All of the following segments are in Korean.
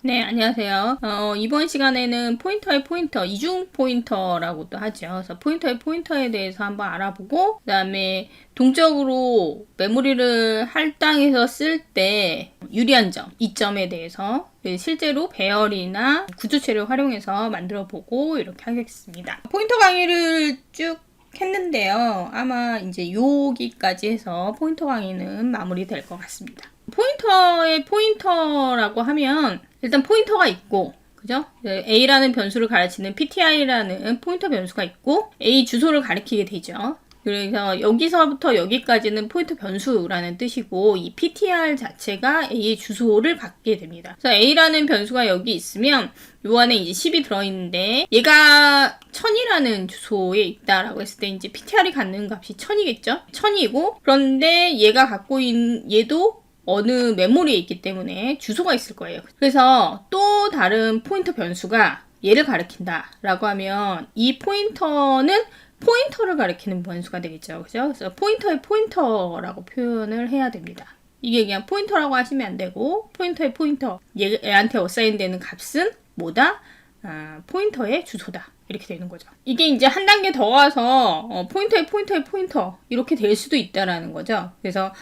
네, 안녕하세요. 이번 시간에는 포인터의 포인터, 이중 포인터라고도 하죠. 그래서 포인터의 포인터에 대해서 한번 알아보고, 그 다음에 동적으로 메모리를 할당해서 쓸 때 유리한 점, 이점에 대해서 실제로 배열이나 구조체를 활용해서 만들어 보고 이렇게 하겠습니다. 포인터 강의를 쭉 했는데요. 아마 이제 여기까지 해서 포인터 강의는 마무리될 것 같습니다. 포인터의 포인터라고 하면 일단 포인터가 있고, 그죠? A라는 변수를 가르치는 PTR이라는 포인터 변수가 있고, A 주소를 가리키게 되죠. 그래서 여기서부터 여기까지는 포인터 변수라는 뜻이고, 이 PTR 자체가 A의 주소를 갖게 됩니다. 그래서 A라는 변수가 여기 있으면 요 안에 이제 10이 들어있는데, 얘가 1000이라는 주소에 있다라고 했을 때 이제 PTR이 갖는 값이 1000이겠죠? 1000이고, 그런데 얘가 갖고 있는 얘도 어느 메모리에 있기 때문에 주소가 있을 거예요. 그래서 또 다른 포인터 변수가 얘를 가리킨다 라고 하면 이 포인터는 포인터를 가리키는 변수가 되겠죠. 그죠? 그래서 포인터의 포인터라고 표현을 해야 됩니다. 이게 그냥 포인터라고 하시면 안 되고, 포인터의 포인터, 얘한테 어사인되는 값은 뭐다? 포인터의 주소다. 이렇게 되는 거죠. 이게 이제 한 단계 더 가서 포인터의 포인터 이렇게 될 수도 있다라는 거죠. 그래서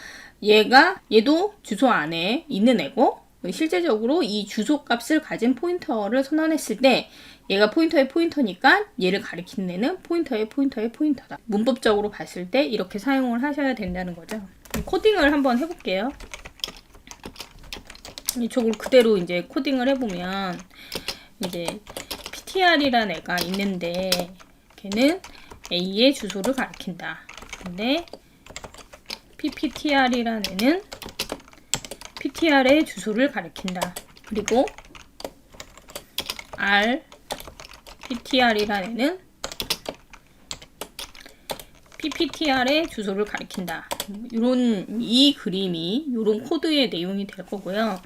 얘도 주소 안에 있는 애고, 실제적으로 이 주소 값을 가진 포인터를 선언했을 때 얘가 포인터의 포인터니까 얘를 가리키는 애는 포인터의 포인터다. 문법적으로 봤을 때 이렇게 사용을 하셔야 된다는 거죠. 코딩을 한번 해볼게요. 이쪽을 그대로 이제 코딩을 해보면 이제 PTR이라는 애가 있는데 걔는 A의 주소를 가리킨다. 근데 PPTR이라는 애는 PTR의 주소를 가리킨다. 그리고 RPTR이라는 애는 PPTR의 주소를 가리킨다. 이 그림이 이런 코드의 내용이 될 거고요.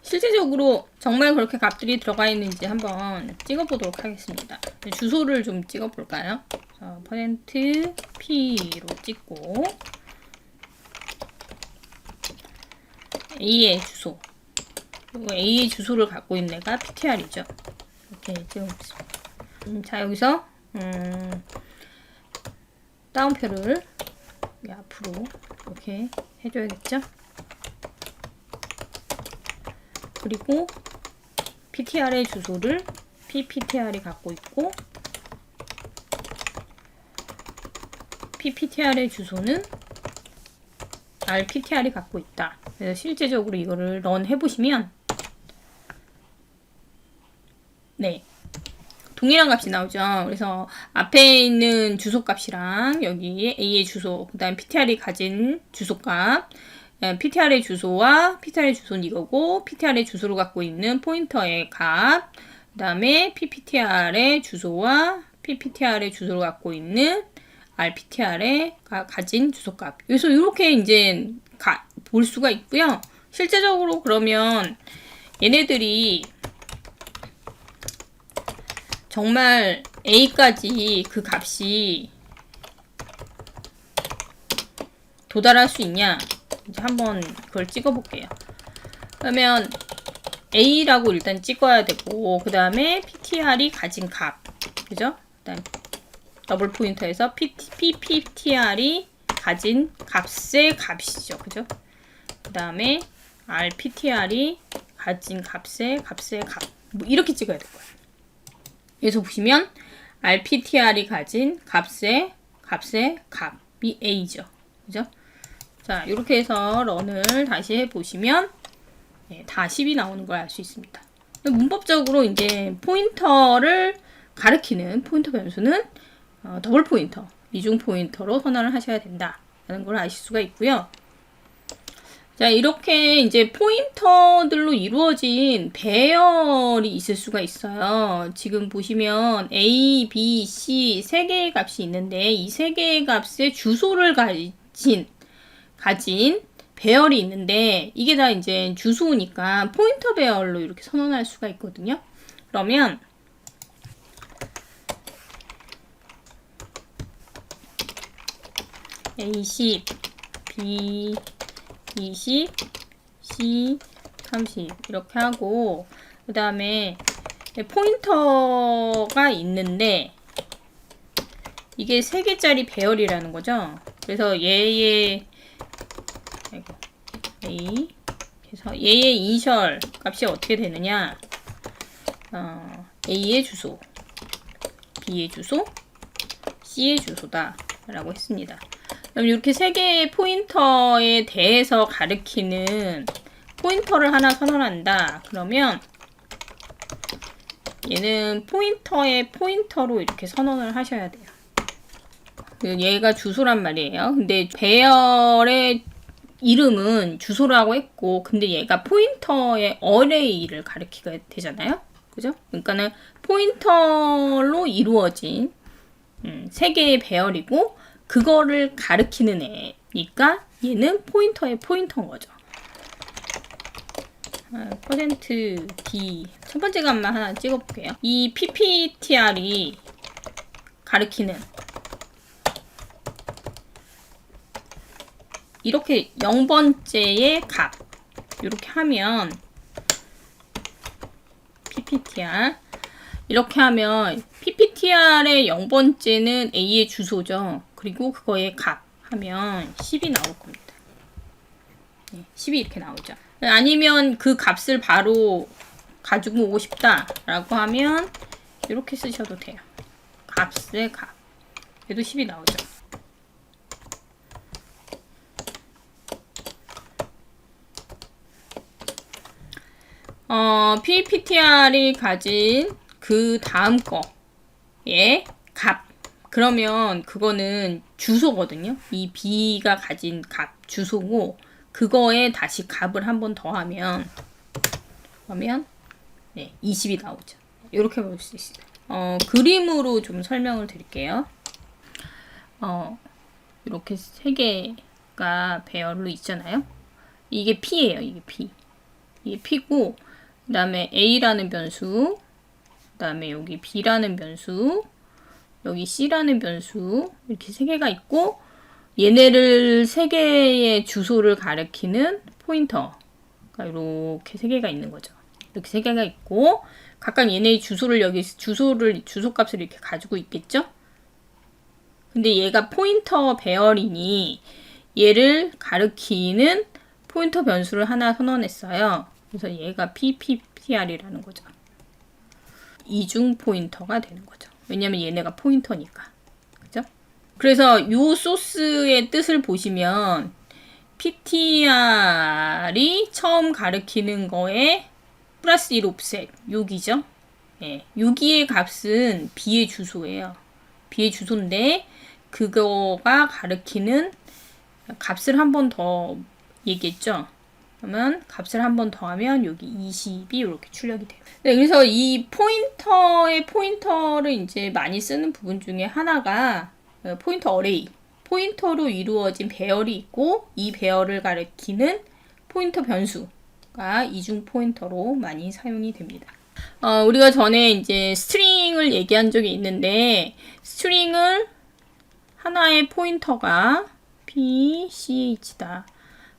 실제적으로 정말 그렇게 값들이 들어가 있는지 한번 찍어보도록 하겠습니다. 주소를 좀 찍어볼까요? %P로 찍고 A의 주소, 그리고 A의 주소를 갖고 있는 애가 PTR이죠. 이렇게 찍어보겠습니다. 자, 여기서 따옴표를 앞으로 이렇게 해줘야겠죠. 그리고 PTR의 주소를 PPTR이 갖고 있고, PPTR의 주소는 RPTR이 갖고 있다. 그래서 실제적으로 이거를 런 해보시면 네, 동일한 값이 나오죠. 그래서 앞에 있는 주소 값이랑 여기 A의 주소, 그 다음 PTR이 가진 주소값, PTR의 주소와 PTR의 주소는 이거고, PTR의 주소를 갖고 있는 포인터의 값, 그 다음에 PPTR의 주소와 PPTR의 주소를 갖고 있는 RPTR의 가진 주소값. 그래서 이렇게 이제 볼 수가 있고요. 실제적으로 그러면 얘네들이 정말 A까지 그 값이 도달할 수 있냐? 이제 한번 그걸 찍어볼게요. 그러면 A라고 일단 찍어야 되고, 그 다음에 PTR이 가진 값, 그죠? 그다음 더블 포인터에서 PPTR이 가진 값의 값이죠, 그죠? 그 다음에 RPTR이 가진 값의 값, 뭐 이렇게 찍어야 될 거예요. 여기서 보시면 RPTR이 가진 값의 값이 A죠. 그죠? 자, 이렇게 해서 런을 다시 해보시면 다 10이 나오는 걸 알 수 있습니다. 문법적으로 이제 포인터를 가리키는 포인터 변수는 더블 포인터, 이중 포인터로 선언을 하셔야 된다라는 걸 아실 수가 있고요. 자, 이렇게 이제 포인터들로 이루어진 배열이 있을 수가 있어요. 지금 보시면 A, B, C 세 개의 값이 있는데 이 세 개의 값의 주소를 가진 배열이 있는데 이게 다 이제 주소니까 포인터 배열로 이렇게 선언할 수가 있거든요. 그러면 A10, B20, C30 이렇게 하고 그 다음에 포인터가 있는데 이게 3개짜리 배열이라는 거죠. 그래서 얘의 A 그래서 얘의 이니셜 값이 어떻게 되느냐, A의 주소, B의 주소, C의 주소다 라고 했습니다. 그럼 이렇게 3개의 포인터에 대해서 가리키는 포인터를 하나 선언한다. 그러면 얘는 포인터의 포인터로 이렇게 선언을 하셔야 돼요. 얘가 주소란 말이에요. 근데 배열의 이름은 주소라고 했고, 근데 얘가 포인터의 어레이를 가리키게 되잖아요. 그죠? 그러니까는 포인터로 이루어진 3개의 배열이고, 그거를 가리키는 애니까 얘는 포인터의 포인터인 거죠. %D 첫 번째 값만 하나 찍어볼게요. 이 PPTR이 가리키는 이렇게 0번째의 값 이렇게 하면 PPTR 이렇게 하면 PPTR의 0번째는 A의 주소죠. 그리고 그거의 값 하면 10이 나올 겁니다. 10이 이렇게 나오죠. 아니면 그 값을 바로 가지고 오고 싶다 라고 하면 이렇게 쓰셔도 돼요. 값의 값 얘도 10이 나오죠. PPTR이 가진 그 다음 거의 값 그러면 그거는 주소거든요. 이 B가 가진 값 주소고, 그거에 다시 값을 한 번 더 하면 그러면 20이 나오죠. 이렇게 볼 수 있어요. 그림으로 좀 설명을 드릴게요. 이렇게 3개가 배열로 있잖아요. 이게 P예요. 이게 P. 이게 P고, 그 다음에 A라는 변수, 그 다음에 여기 B라는 변수, 여기 C라는 변수, 이렇게 3개가 있고, 얘네를 3개의 주소를 가리키는 포인터가 이렇게 3개가 있는 거죠. 이렇게 3개가 있고, 각각 얘네의 주소를 주소값을 이렇게 가지고 있겠죠? 근데 얘가 포인터 배열이니 얘를 가리키는 포인터 변수를 하나 선언했어요. 그래서 얘가 PPTR이라는 거죠. 이중 포인터가 되는 거죠. 왜냐면 얘네가 포인터니까. 그죠? 그래서 요 소스의 뜻을 보시면 PTR이 처음 가리키는 거에 플러스 1 옵셋 6이죠. 6의 값은 B의 주소예요. B의 주소인데 그거가 가리키는 값을 한 번 더 얘기했죠. 그러면 값을 한 번 더 하면 여기 20이 이렇게 출력이 돼요. 네, 그래서 이 포인터를 이제 많이 쓰는 부분 중에 하나가 포인터 어레이. 포인터로 이루어진 배열이 있고, 이 배열을 가리키는 포인터 변수가 이중 포인터로 많이 사용이 됩니다. 우리가 전에 이제 스트링을 얘기한 적이 있는데, 스트링을 하나의 포인터가 PCH다.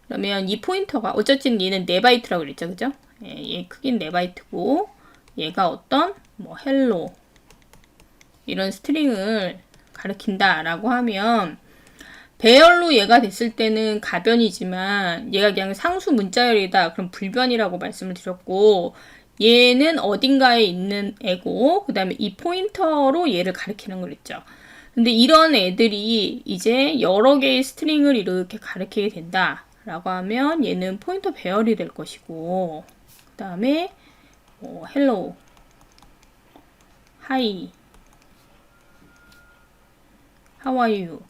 그러면 이 포인터가 어쨌든 얘는 4바이트라고 그랬죠. 그죠? 얘 크기는 4바이트고 얘가 어떤 헬로 이런 스트링을 가리킨다 라고 하면, 배열로 얘가 됐을 때는 가변이지만 얘가 그냥 상수 문자열이다 그럼 불변이라고 말씀을 드렸고, 얘는 어딘가에 있는 애고 그 다음에 이 포인터로 얘를 가리키는 걸 했죠. 근데 이런 애들이 이제 여러 개의 스트링을 이렇게 가리키게 된다 라고 하면 얘는 포인터 배열이 될 것이고, 그 다음에 hello, hi, how are you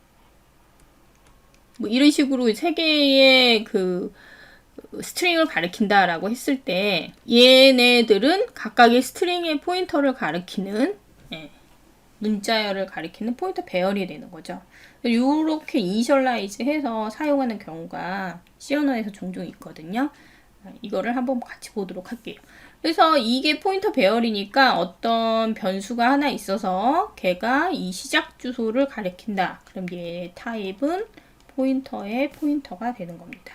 이런 식으로 3개의 그 스트링을 가리킨다 라고 했을 때 얘네들은 각각의 스트링의 포인터를 가리키는 문자열을 가리키는 포인터 배열이 되는 거죠. 이렇게 이니셜라이즈 해서 사용하는 경우가 C 언어에서 종종 있거든요. 이거를 한번 같이 보도록 할게요. 그래서 이게 포인터 배열이니까 어떤 변수가 하나 있어서 걔가 이 시작 주소를 가리킨다. 그럼 얘 타입은 포인터의 포인터가 되는 겁니다.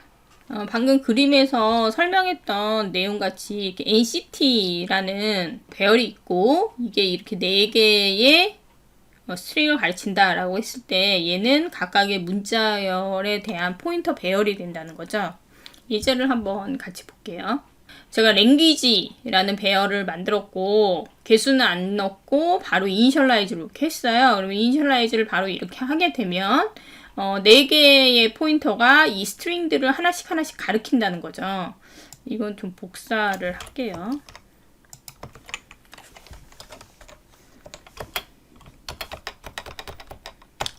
방금 그림에서 설명했던 내용같이 이렇게 NCT라는 배열이 있고 이게 이렇게 4개의 스트링을 가르친다라고 했을 때 얘는 각각의 문자열에 대한 포인터 배열이 된다는 거죠. 예제를 한번 같이 볼게요. 제가 랭귀지라는 배열을 만들었고 개수는 안 넣고 바로 이니셜라이즈로 이렇게 했어요. 그러면 이니셜라이즈를 바로 이렇게 하게 되면 4개의 포인터가 이 스트링들을 하나씩 가리킨다는 거죠. 이건 좀 복사를 할게요.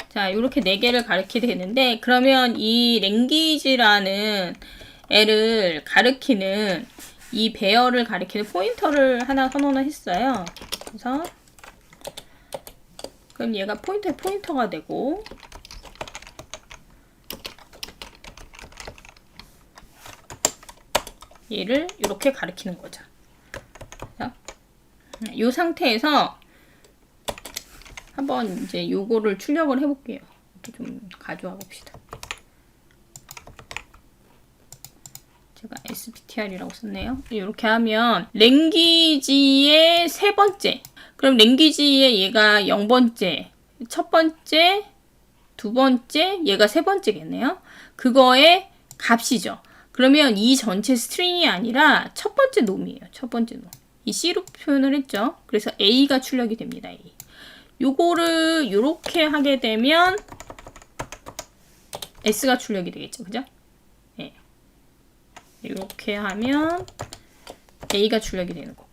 자, 이렇게 4개를 가리키게 되는데 그러면 이 랭귀지라는 애를 가리키는 이 배열을 가리키는 포인터를 하나 선언을 했어요. 그래서 그럼 얘가 포인터가 되고 얘를 이렇게 가리키는 거죠. 이 상태에서 한번 이제 요거를 출력을 해볼게요. 이렇게 좀 가져와 봅시다. 제가 SPTR이라고 썼네요. 이렇게 하면 랭귀지의 3번째. 그럼 랭귀지의 얘가 0번째, 첫 번째, 2번째, 얘가 3번째겠네요. 그거의 값이죠. 그러면 이 전체 스트링이 아니라 첫 번째 놈이에요. 첫 번째 놈. 이 C로 표현을 했죠. 그래서 A가 출력이 됩니다. A. 요거를 요렇게 하게 되면 S가 출력이 되겠죠. 그죠? 네. 이렇게 하면 A가 출력이 되는 거고.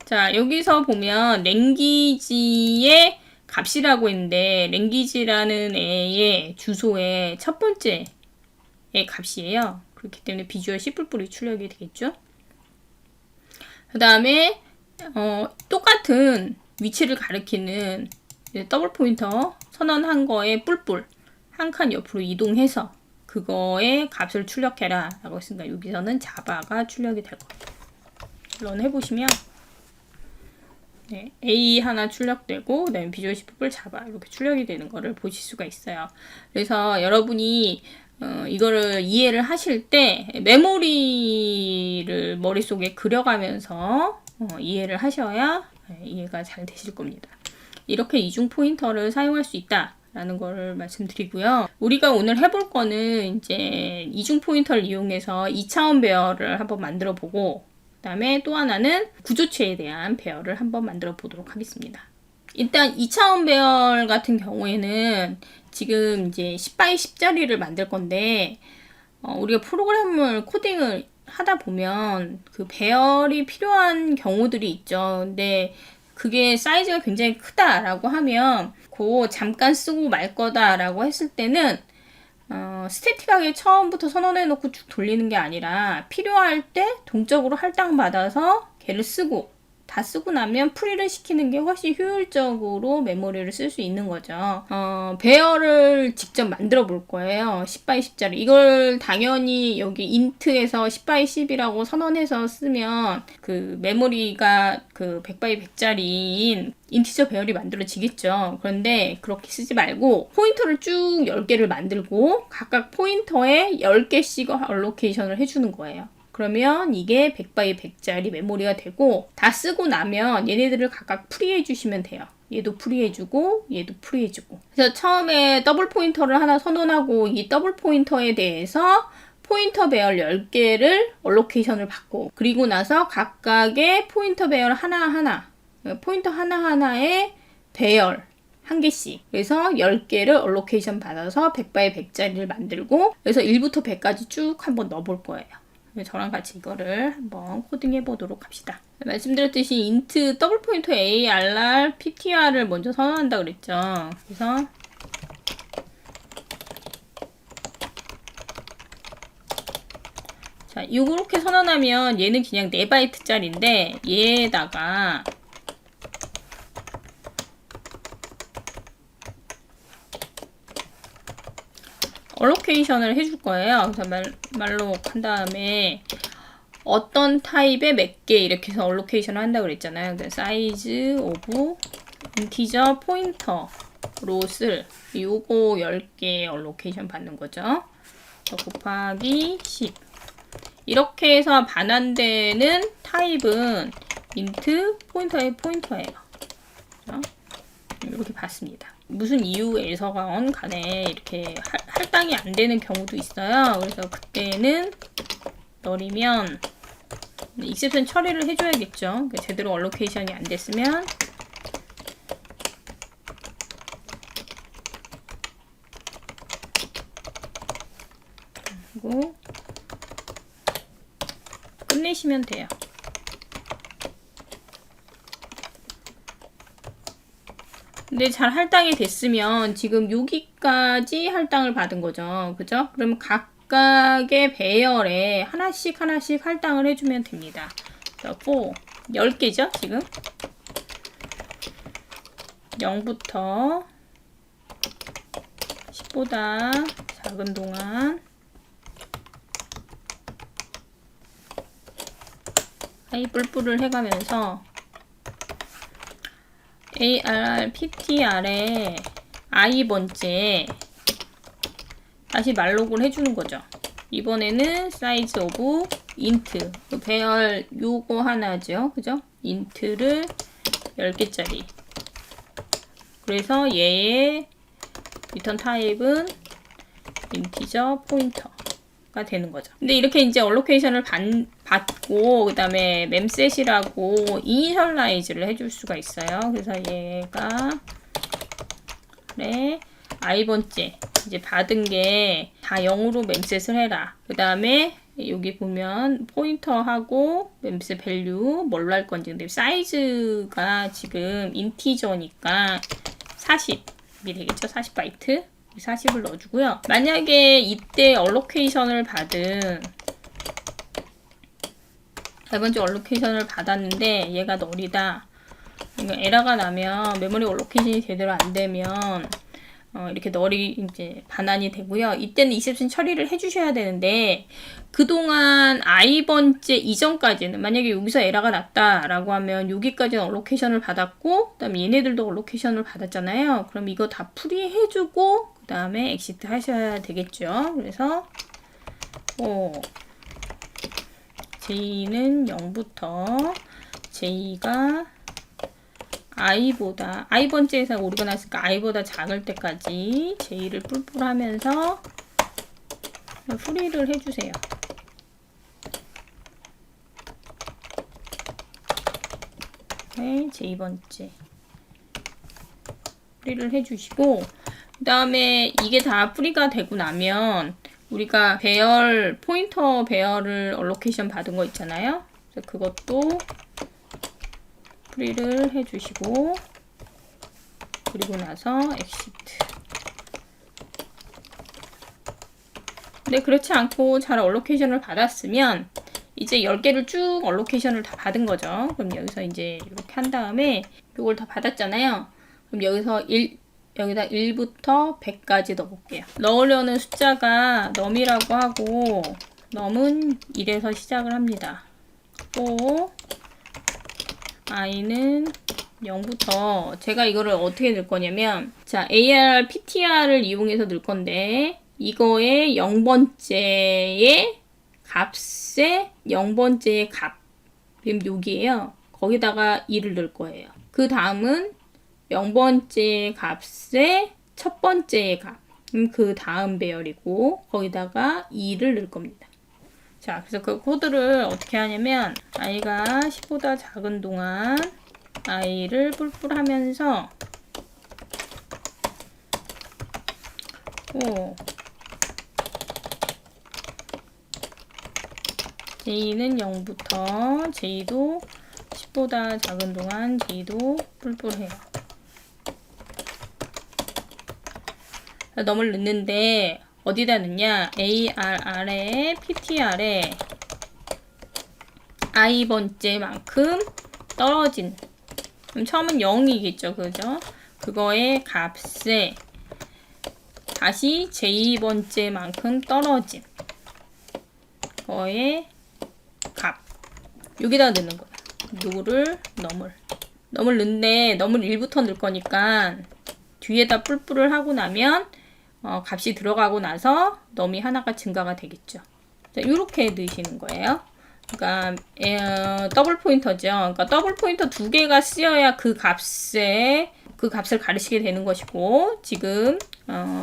자, 여기서 보면 랭귀지의 값이라고 했는데 랭귀지라는 애의 주소의 첫 번째의 값이에요. 그렇기 때문에 비주얼 C++이 출력이 되겠죠. 그 다음에 똑같은 위치를 가리키는 더블 포인터 선언한 거에 뿔뿔 한 칸 옆으로 이동해서 그거의 값을 출력해라 라고 했으니까 여기서는 자바가 출력이 될 겁니다. 런 해보시면 네, A 하나 출력되고 그다음에 비주얼 C++ 자바 이렇게 출력이 되는 거를 보실 수가 있어요. 그래서 여러분이 이거를 이해를 하실 때 메모리를 머릿속에 그려가면서 이해를 하셔야 이해가 잘 되실 겁니다. 이렇게 이중 포인터를 사용할 수 있다라는 걸 말씀드리고요. 우리가 오늘 해볼 거는 이제 이중 포인터를 이용해서 2차원 배열을 한번 만들어 보고 그 다음에 또 하나는 구조체에 대한 배열을 한번 만들어 보도록 하겠습니다. 일단 2차원 배열 같은 경우에는 지금 이제 10x10짜리를 만들 건데 우리가 프로그램을 코딩을 하다 보면 그 배열이 필요한 경우들이 있죠. 근데 그게 사이즈가 굉장히 크다라고 하면 그거 잠깐 쓰고 말 거다라고 했을 때는 스태틱하게 처음부터 선언해 놓고 쭉 돌리는 게 아니라 필요할 때 동적으로 할당받아서 걔를 쓰고 다 쓰고 나면 프리를 시키는 게 훨씬 효율적으로 메모리를 쓸 수 있는 거죠. 배열을 직접 만들어 볼 거예요. 10x10짜리. 이걸 당연히 여기 인트에서 10x10이라고 선언해서 쓰면 그 메모리가 그 100x100짜리인 인티저 배열이 만들어지겠죠. 그런데 그렇게 쓰지 말고 포인터를 쭉 10개를 만들고 각각 포인터에 10개씩 얼로케이션을 해주는 거예요. 그러면 이게 100x100짜리 메모리가 되고 다 쓰고 나면 얘네들을 각각 프리해 주시면 돼요. 얘도 프리해주고 얘도 프리해주고. 그래서 처음에 더블 포인터를 하나 선언하고 이 더블 포인터에 대해서 포인터 배열 10개를 얼로케이션을 받고 그리고 나서 각각의 포인터 배열 하나하나 포인터 하나하나의 배열 한 개씩. 그래서 10개를 얼로케이션 받아서 100x100짜리를 만들고 그래서 1부터 100까지 쭉 한번 넣어볼 거예요. 저랑 같이 이거를 한번 코딩해 보도록 합시다. 말씀드렸듯이 int 더블 포인터 ARR PTR을 먼저 선언한다 그랬죠. 그래서 자, 이렇게 선언하면 얘는 그냥 4바이트짜리인데 얘에다가 얼로케이션을 해줄 거예요. 그래서 말로 한 다음에 어떤 타입의 몇 개 이렇게 해서 얼로케이션을 한다 그랬잖아요. 사이즈 오브 인티저 포인터로 쓸 요거 10개 얼로케이션 받는 거죠. 곱하기 10 이렇게 해서 반환되는 타입은 int 포인터의 포인터예요. 그렇죠? 이렇게 봤습니다. 무슨 이유에서건 간에 이렇게 할당이 안 되는 경우도 있어요. 그래서 그때는 널이면 익셉션 처리를 해줘야겠죠. 제대로 얼로케이션이 안 됐으면 그리고 끝내시면 돼요. 근데 잘 할당이 됐으면 지금 여기까지 할당을 받은 거죠. 그죠? 그러면 각각의 배열에 하나씩 할당을 해주면 됩니다. 10개죠, 지금? 0부터 10보다 작은 동안 뿔뿔을 해가면서 ARR, PTR에 i번째 다시 말록을 해주는 거죠. 이번에는 size of int 배열 요거 하나죠. 그죠? int를 10개짜리. 그래서 얘의 리턴 타입은 integer 포인터가 되는 거죠. 근데 이렇게 이제 얼로케이션을 받고 그 다음에 memset이라고 이니셜라이즈를 해줄 수가 있어요. 그래서 얘가 그래 i번째 이제 받은 게 다 0으로 memset을 해라. 그 다음에 여기 보면 포인터하고 memset 밸류 뭘로 할 건지. 근데 사이즈가 지금 인티저니까 40이 되겠죠. 40바이트 40을 넣어주고요. 만약에 이때 얼로케이션을 받은 이번주 얼로케이션을 받았는데 얘가 널이다. 그러니까 에러가 나면 메모리 얼로케이션이 제대로 안 되면 이렇게 널이 이제 반환이 되고요. 이때는 익셉션 처리를 해주셔야 되는데 그동안 i번째 이전까지는 만약에 여기서 에러가 났다라고 하면 여기까지는 얼로케이션을 받았고 그다음에 얘네들도 얼로케이션을 받았잖아요. 그럼 이거 다 풀이해주고 그 다음에 엑시트 하셔야 되겠죠. 그래서 J는 0부터 J가 i보다 i번째에서 오류가 났으니까 i보다 작을 때까지 J를 뿔뿔 하면서 풀이를 해주세요. 네, J번째 풀이를 해주시고 그 다음에 이게 다 풀이가 되고 나면 우리가 배열 포인터 배열을 얼로케이션 받은 거 있잖아요. 그래서 그것도 풀이를 해주시고 그리고 나서 엑시트. 근데 그렇지 않고 잘 얼로케이션을 받았으면 이제 10개를 쭉 얼로케이션을 다 받은 거죠. 그럼 여기서 이제 이렇게 한 다음에 이걸 다 받았잖아요. 그럼 여기다 1부터 100까지 넣어볼게요. 넣으려는 숫자가 num이라고 하고 num은 1에서 시작을 합니다. 또 i는 0부터 제가 이거를 어떻게 넣을 거냐면 자 AR, PTR을 이용해서 넣을 건데 이거의 0번째의 값에 0번째의 값 여기에요. 거기다가 2를 넣을 거예요. 그 다음은 0번째 값에 첫 번째의 값 그 다음 배열이고 거기다가 2를 넣을 겁니다. 자, 그래서 그 코드를 어떻게 하냐면 i가 10보다 작은 동안 i를 뿔뿔 하면서 J는 0부터 J도 10보다 작은 동안 J도 뿔뿔해요. num을 넣는데 어디다 넣냐? ARR에 PTR에 i번째만큼 떨어진 그럼 처음은 0이겠죠. 그죠? 그거의 값에 다시 J번째만큼 떨어진 거의 값 여기다 넣는 거야. 누구를? num을 넣는데 num을 1부터 넣을 거니까 뒤에다 뿔뿔을 하고 나면 값이 들어가고 나서 너미 하나가 증가가 되겠죠. 자, 이렇게 넣으시는 거예요. 그러니까 더블 포인터죠. 그러니까 더블 포인터 두 개가 쓰여야 그 값을 가르치게 되는 것이고, 지금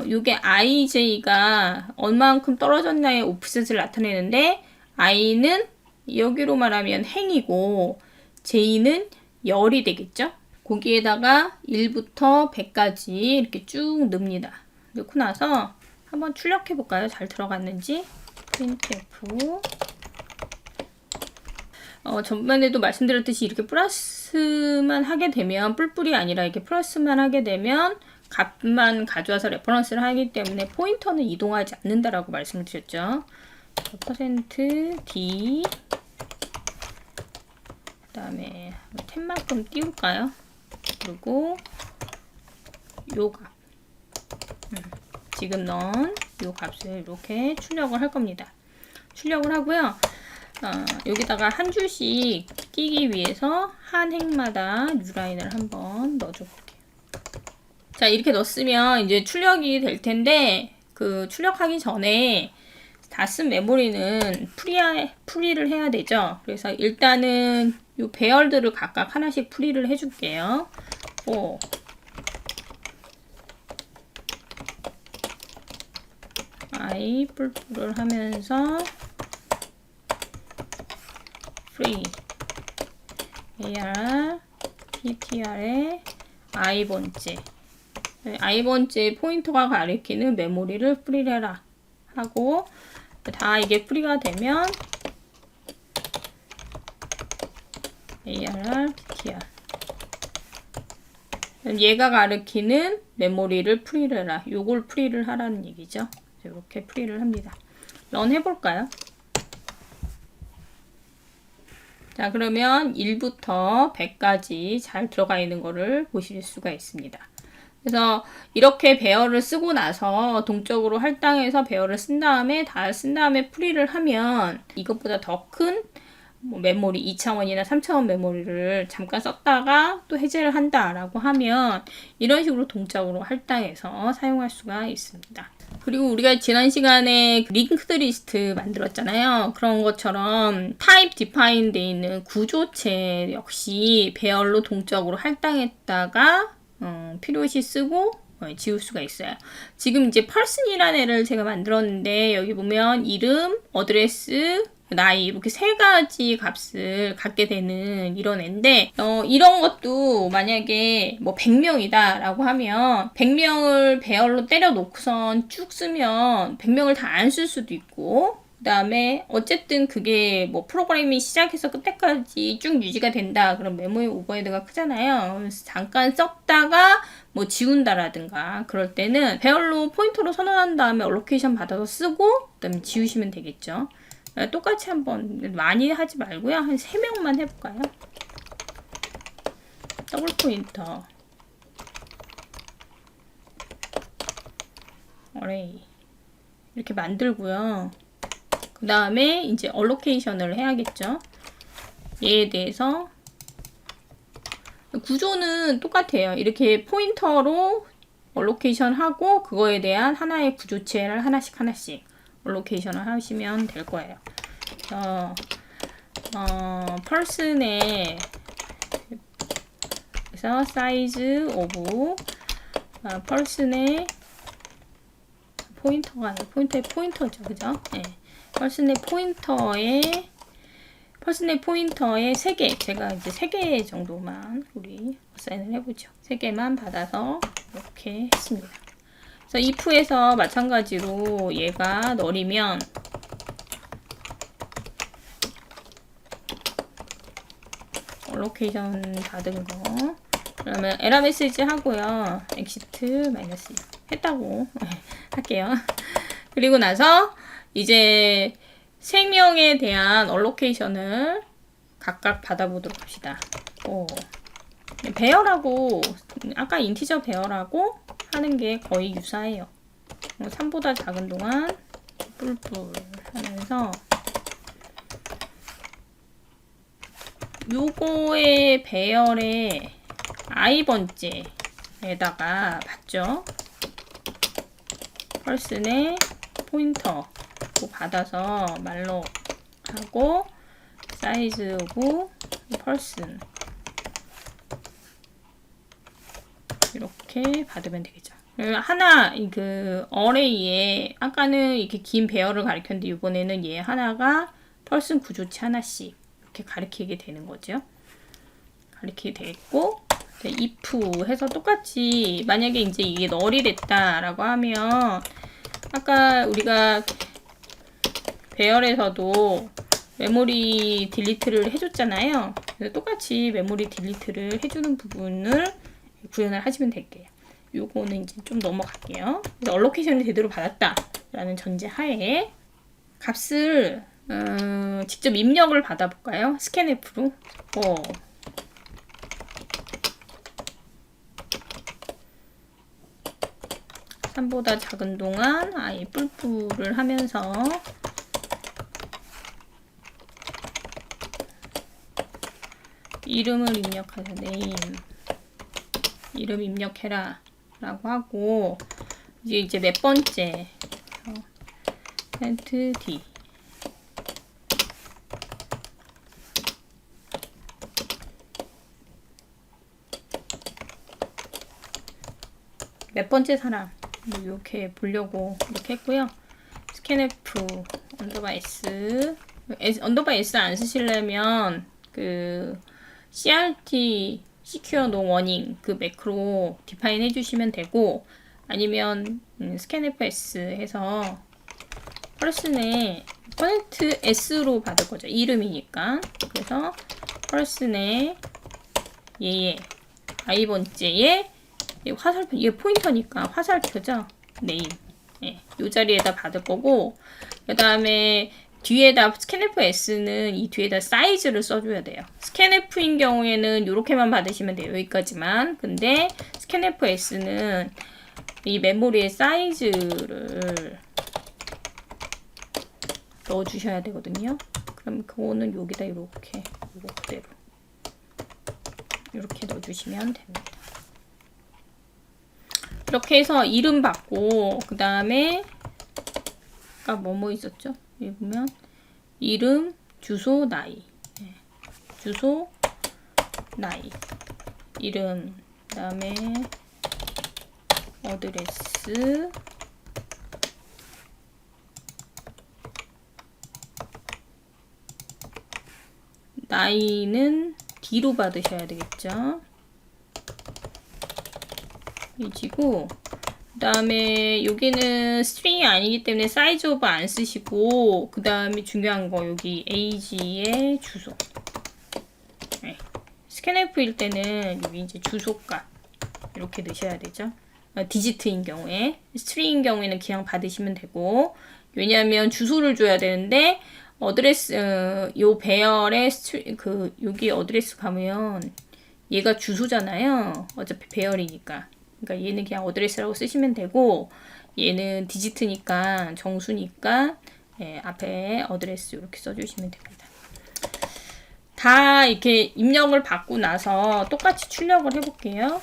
이게 ij가 얼만큼 떨어졌나의 오프셋을 나타내는데, i는 여기로 말하면 행이고 j는 열이 되겠죠. 거기에다가 1부터 100까지 이렇게 쭉 넣습니다. 넣고 나서 한번 출력해 볼까요? 잘 들어갔는지. printf 전반에도 말씀드렸듯이 이렇게 플러스만 하게 되면, 뿔뿔이 아니라 이렇게 플러스만 하게 되면 값만 가져와서 레퍼런스를 하기 때문에 포인터는 이동하지 않는다라고 말씀을 드렸죠. %d 그 다음에 템만큼 띄울까요? 그리고 요 값, 지금 넣은 요 값을 이렇게 출력을 할 겁니다. 출력을 하고요. 여기다가 한 줄씩 끼기 위해서 한 행마다 뉴라인을 한번 넣어줘 볼게요. 자, 이렇게 넣었으면 이제 출력이 될 텐데, 그 출력하기 전에 다 쓴 메모리는 풀이를 해야 되죠. 그래서 일단은 요 배열들을 각각 하나씩 풀이를 해줄게요. i 뿔뿔을 하면서 free ar ptr의 i번째 포인터가 가리키는 메모리를 풀이를 해라 하고, 다 이게 풀이가 되면 AR, PTR. 얘가 가리키는 메모리를 풀이를 해라. 요걸 풀이를 하라는 얘기죠. 이렇게 풀이를 합니다. 런 해볼까요? 자, 그러면 1부터 100까지 잘 들어가 있는 거를 보실 수가 있습니다. 그래서 이렇게 배열을 쓰고 나서 동적으로 할당해서 배열을 쓴 다음에 풀이를 하면, 이것보다 더 큰 메모리 2차원이나 3차원 메모리를 잠깐 썼다가 또 해제를 한다라고 하면 이런 식으로 동적으로 할당해서 사용할 수가 있습니다. 그리고 우리가 지난 시간에 링크드 리스트 만들었잖아요. 그런 것처럼 타입 디파인 돼 있는 구조체 역시 배열로 동적으로 할당했다가 필요시 쓰고 지울 수가 있어요. 지금 이제 person이라는 애를 제가 만들었는데, 여기 보면 이름, 어드레스, 나이 이렇게 세 가지 값을 갖게 되는 이런 애인데, 이런 것도 만약에 뭐 100명이다 라고 하면 100명을 배열로 때려 놓고선 쭉 쓰면 100명을 다 안 쓸 수도 있고, 그 다음에 어쨌든 그게 뭐 프로그램이 시작해서 끝까지 쭉 유지가 된다. 그럼 메모리 오버헤드가 크잖아요. 그래서 잠깐 썼다가 뭐 지운다라든가 그럴 때는 배열로 포인터로 선언한 다음에 얼로케이션 받아서 쓰고 그다음에 지우시면 되겠죠. 똑같이 한번 많이 하지 말고요. 한 3명만 해볼까요? 더블 포인터 어레이 이렇게 만들고요. 그 다음에 이제 얼로케이션을 해야겠죠. 얘에 대해서 구조는 똑같아요. 이렇게 포인터로 얼로케이션 하고 그거에 대한 하나의 구조체를 하나씩 얼로케이션을 하시면 될 거예요. person의 그래서 size of person의 포인터가 포인터의 포인터죠, 그죠? 네. person의 포인터의 3개, 제가 이제 3개 정도만 우리 어사인을 해보죠. 3개만 받아서 이렇게 했습니다. 그래서 if에서 마찬가지로 얘가 널이면 얼로케이션 받은 거, 그러면 에러 메시지 하고요. exit 마이너스 했다고 할게요. 그리고 나서 이제 3명에 대한 얼로케이션을 각각 받아보도록 합시다. 배열하고 아까 인티저 배열하고 하는 게 거의 유사해요. 3보다 작은 동안 뿔뿔 하면서 요거의 배열에 i번째에다가 받죠. 펄슨의 포인터 받아서 말로 하고 사이즈 오브 펄슨 이렇게 받으면 되겠죠. 하나 그 어레이에 아까는 이렇게 긴 배열을 가리켰는데 이번에는 얘 하나가 펄슨 구조치 하나씩 이렇게 가리키게 되는 거죠. 가리키게 되겠고 if 해서 똑같이 만약에 이제 이게 널이 됐다라고 하면 아까 우리가 배열에서도 메모리 딜리트를 해줬잖아요. 그래서 똑같이 메모리 딜리트를 해주는 부분을 구현을 하시면 될게요. 요거는 이제 좀 넘어갈게요. 그래서 얼로케이션을 제대로 받았다라는 전제 하에 값을 직접 입력을 받아볼까요? 스캔F로 3보다 작은 동안 아예 뿔뿔을 하면서 이름을 입력하자. 네임 이름 입력해라 라고 하고 이제 몇 번째 텐트 D 몇 번째 사람 이렇게 보려고 이렇게 했고요. 스캔F 언더바 S 언더바 S 안 쓰시려면 그 CRT Secure No Warning 그 매크로 디파인 해주시면 되고 아니면 스캔F S 해서 펄슨의 %S로 받을 거죠. 이름이니까. 그래서 펄슨의 얘의 i번째에 화살표, 이게 포인터니까 화살표죠. 네임. 예, 이 자리에다 받을 거고, 그 다음에 뒤에다 스캔F S는 이 뒤에다 사이즈를 써줘야 돼요. 스캔F인 경우에는 이렇게만 받으시면 돼요. 여기까지만. 근데 스캔F S는 이 메모리의 사이즈를 넣어주셔야 되거든요. 그럼 그거는 여기다 이렇게, 이거 그대로. 이렇게 넣어주시면 됩니다. 이렇게 해서 이름 받고 그 다음에 아까 뭐 있었죠? 여기 보면 이름, 주소, 나이 네. 주소, 나이 이름, 그 다음에 어드레스 나이는 D로 받으셔야 되겠죠? 이지고 그 다음에 여기는 스트링이 아니기 때문에 사이즈 오버 안 쓰시고 그 다음에 중요한 거 여기 age의 주소 네. 스캔F일 때는 여기 이제 주소값 이렇게 넣으셔야 되죠. 디지트인 경우에 스트링인 경우에는 그냥 받으시면 되고 왜냐하면 주소를 줘야 되는데 어드레스 요 배열에 여기 어드레스 가면 얘가 주소잖아요. 어차피 배열이니까. 그러니까 얘는 그냥 어드레스라고 쓰시면 되고 얘는 디지트니까 정수니까 예, 앞에 어드레스 이렇게 써주시면 됩니다. 다 이렇게 입력을 받고 나서 똑같이 출력을 해볼게요.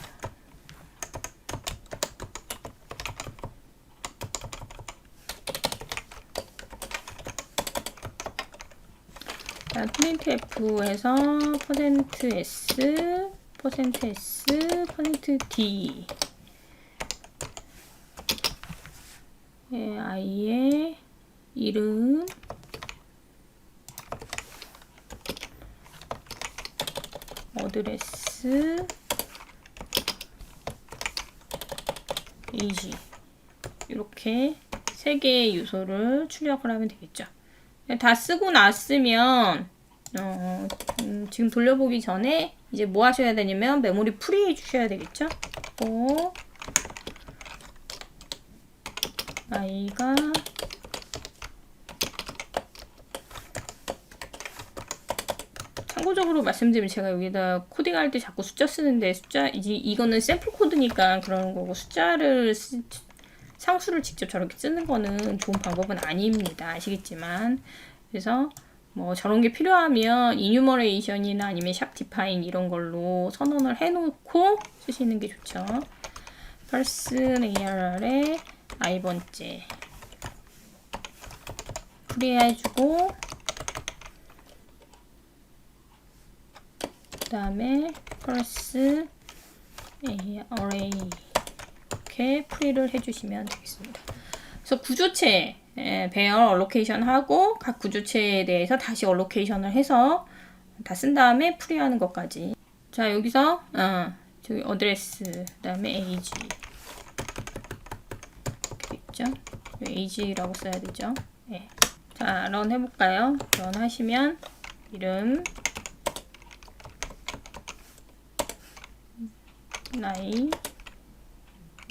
printf에서 %s, %s, %d 예, 아이의 이름 어드레스 age 이렇게 3개의 요소를 출력을 하면 되겠죠. 다 쓰고 났으면 지금 돌려보기 전에 이제 뭐 하셔야 되냐면 메모리 프리 해주셔야 되겠죠. 아이가 참고적으로 말씀드리면 제가 여기다 코딩할 때 자꾸 숫자 쓰는데 이거는 샘플 코드니까 그러는 거고 상수를 직접 저렇게 쓰는 거는 좋은 방법은 아닙니다. 아시겠지만 그래서 뭐 저런 게 필요하면 이뉴머레이션이나 아니면 샵 디파인 이런 걸로 선언을 해놓고 쓰시는 게 좋죠. person arr에 i번째 풀이해주고 그 다음에 플러스 array 이렇게 풀이를 해주시면 되겠습니다. 그래서 구조체 배열 얼로케이션 하고 각 구조체에 대해서 다시 얼로케이션을 해서 다 쓴 다음에 풀이하는 것까지. 자, 여기서 저기 어드레스 그 다음에 age 이렇게 있죠. age라고 써야 되죠. 네. 자, 런 해볼까요? 런 하시면 이름, 나이,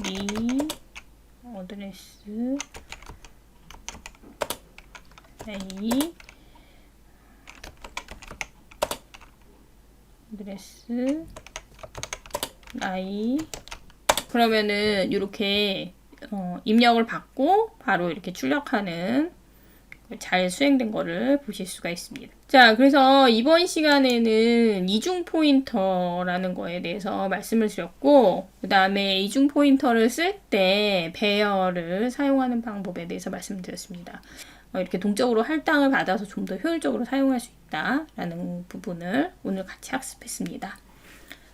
미, 어드레스, A, 어드레스, 나이. 그러면은 이렇게 입력을 받고 바로 이렇게 출력하는 잘 수행된 거를 보실 수가 있습니다. 자, 그래서 이번 시간에는 이중 포인터라는 거에 대해서 말씀을 드렸고, 그 다음에 이중 포인터를 쓸 때 배열을 사용하는 방법에 대해서 말씀드렸습니다. 이렇게 동적으로 할당을 받아서 좀 더 효율적으로 사용할 수 있다라는 부분을 오늘 같이 학습했습니다.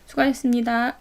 수고하셨습니다.